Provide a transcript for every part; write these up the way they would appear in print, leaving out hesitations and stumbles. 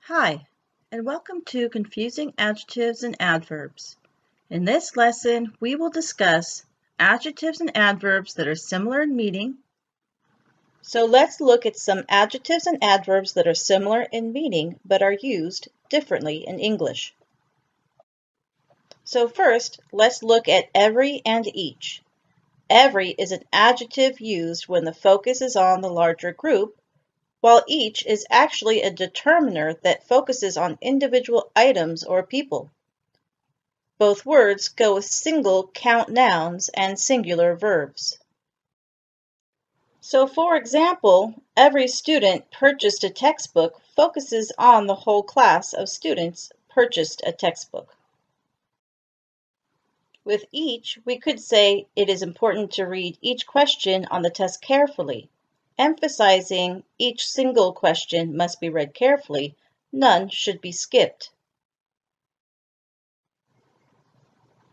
Hi, and welcome to Confusing Adjectives and Adverbs. In this lesson, we will discuss adjectives and adverbs that are similar in meaning. So let's look at some adjectives and adverbs that are similar in meaning but are used differently in English. So first, let's look at every and each. Every is an adjective used when the focus is on the larger group, while each is actually a determiner that focuses on individual items or people. Both words go with single count nouns and singular verbs. So for example, every student purchased a textbook focuses on the whole class of students purchased a textbook. With each, we could say it is important to read each question on the test carefully, emphasizing each single question must be read carefully, none should be skipped.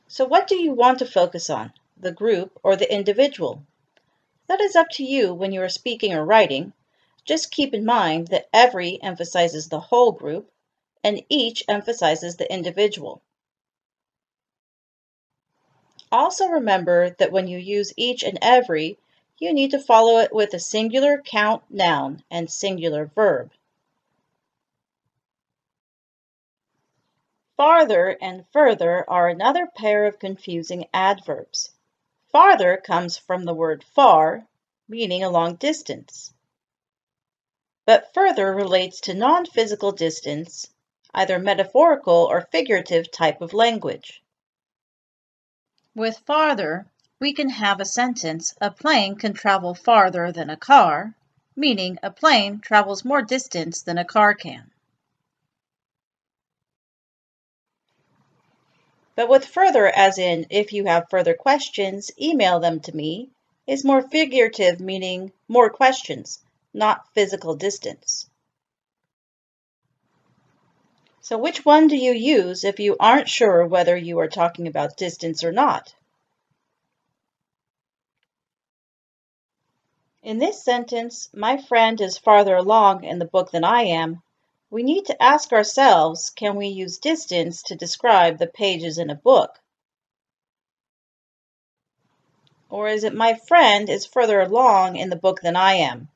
So what do you want to focus on, the group or the individual? That is up to you when you are speaking or writing. Just keep in mind that every emphasizes the whole group and each emphasizes the individual. Also remember that when you use each and every, you need to follow it with a singular count noun and singular verb. Farther and further are another pair of confusing adverbs. Farther comes from the word far, meaning a long distance. But further relates to non-physical distance, either metaphorical or figurative type of language. With farther, we can have a sentence, a plane can travel farther than a car, meaning a plane travels more distance than a car can. But with further, as in, if you have further questions, email them to me, is more figurative, meaning more questions, not physical distance. So which one do you use if you aren't sure whether you are talking about distance or not? In this sentence, my friend is farther along in the book than I am. We need to ask ourselves, can we use distance to describe the pages in a book? Or is it my friend is further along in the book than I am?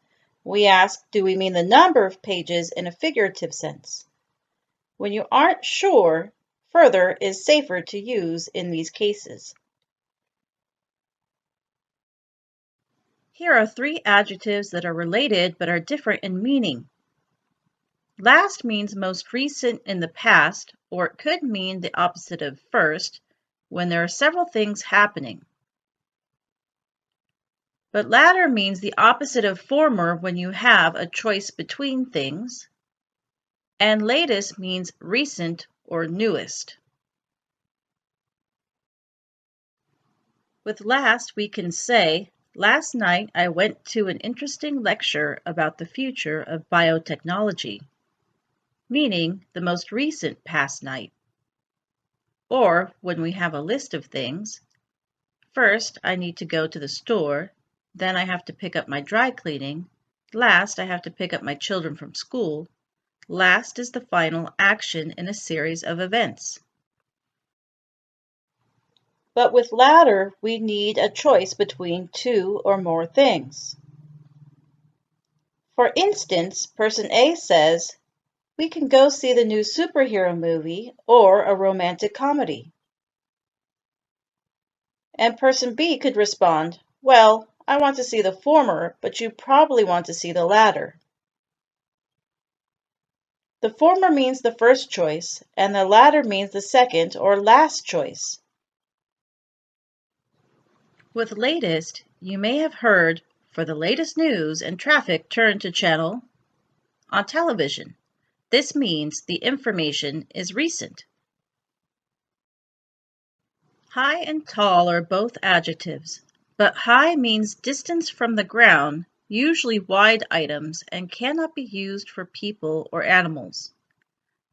We ask, do we mean the number of pages in a figurative sense? When you aren't sure, further is safer to use in these cases. Here are three adjectives that are related but are different in meaning. Last means most recent in the past, or it could mean the opposite of first, when there are several things happening. But latter means the opposite of former when you have a choice between things. And latest means recent or newest. With last, we can say, last night I went to an interesting lecture about the future of biotechnology, meaning the most recent past night. Or when we have a list of things, first I need to go to the store, then I have to pick up my dry cleaning, last I have to pick up my children from school, last is the final action in a series of events. But with latter, we need a choice between two or more things. For instance, person A says, we can go see the new superhero movie or a romantic comedy. And person B could respond, well, I want to see the former, but you probably want to see the latter. The former means the first choice, and the latter means the second or last choice. With latest, you may have heard, for the latest news and traffic, turn to channel on television. This means the information is recent. High and tall are both adjectives, but high means distance from the ground, usually wide items, and cannot be used for people or animals.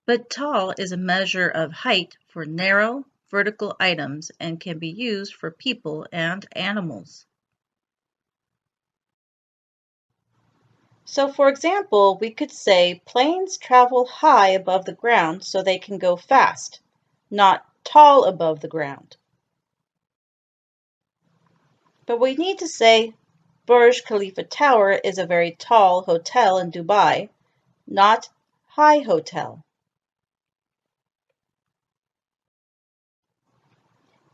But tall is a measure of height for narrow, vertical items and can be used for people and animals. So for example, we could say planes travel high above the ground so they can go fast, not tall above the ground. But we need to say Burj Khalifa Tower is a very tall hotel in Dubai, not high hotel.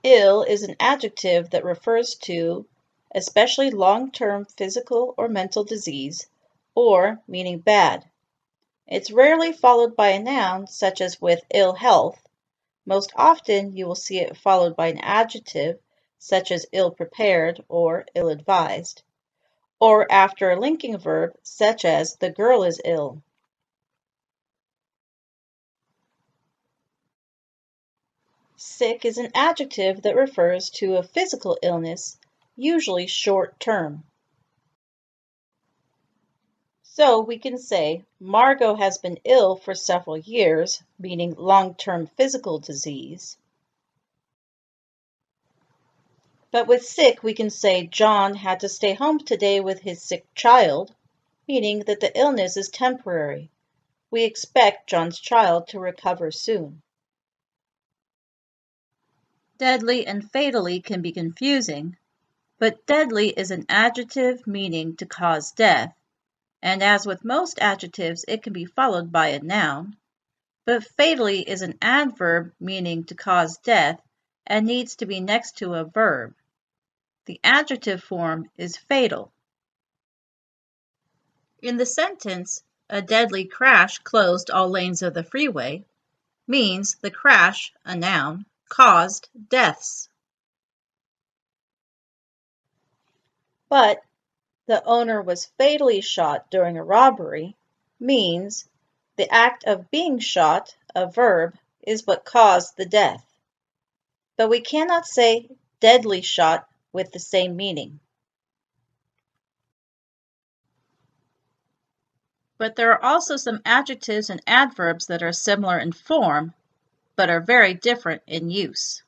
Ill is an adjective that refers to especially long-term physical or mental disease, or meaning bad. It's rarely followed by a noun, such as with ill health. Most often you will see it followed by an adjective, such as ill-prepared or ill-advised, or after a linking verb, such as the girl is ill. Sick is an adjective that refers to a physical illness, usually short-term. So we can say Margot has been ill for several years, meaning long-term physical disease. But with sick, we can say John had to stay home today with his sick child, meaning that the illness is temporary. We expect John's child to recover soon. Deadly and fatally can be confusing, but deadly is an adjective meaning to cause death, and as with most adjectives, it can be followed by a noun. But fatally is an adverb meaning to cause death and needs to be next to a verb. The adjective form is fatal. In the sentence, a deadly crash closed all lanes of the freeway, means the crash, a noun, caused deaths. But the owner was fatally shot during a robbery means the act of being shot, a verb, is what caused the death. But we cannot say deadly shot with the same meaning. But there are also some adjectives and adverbs that are similar in form, but are very different in use.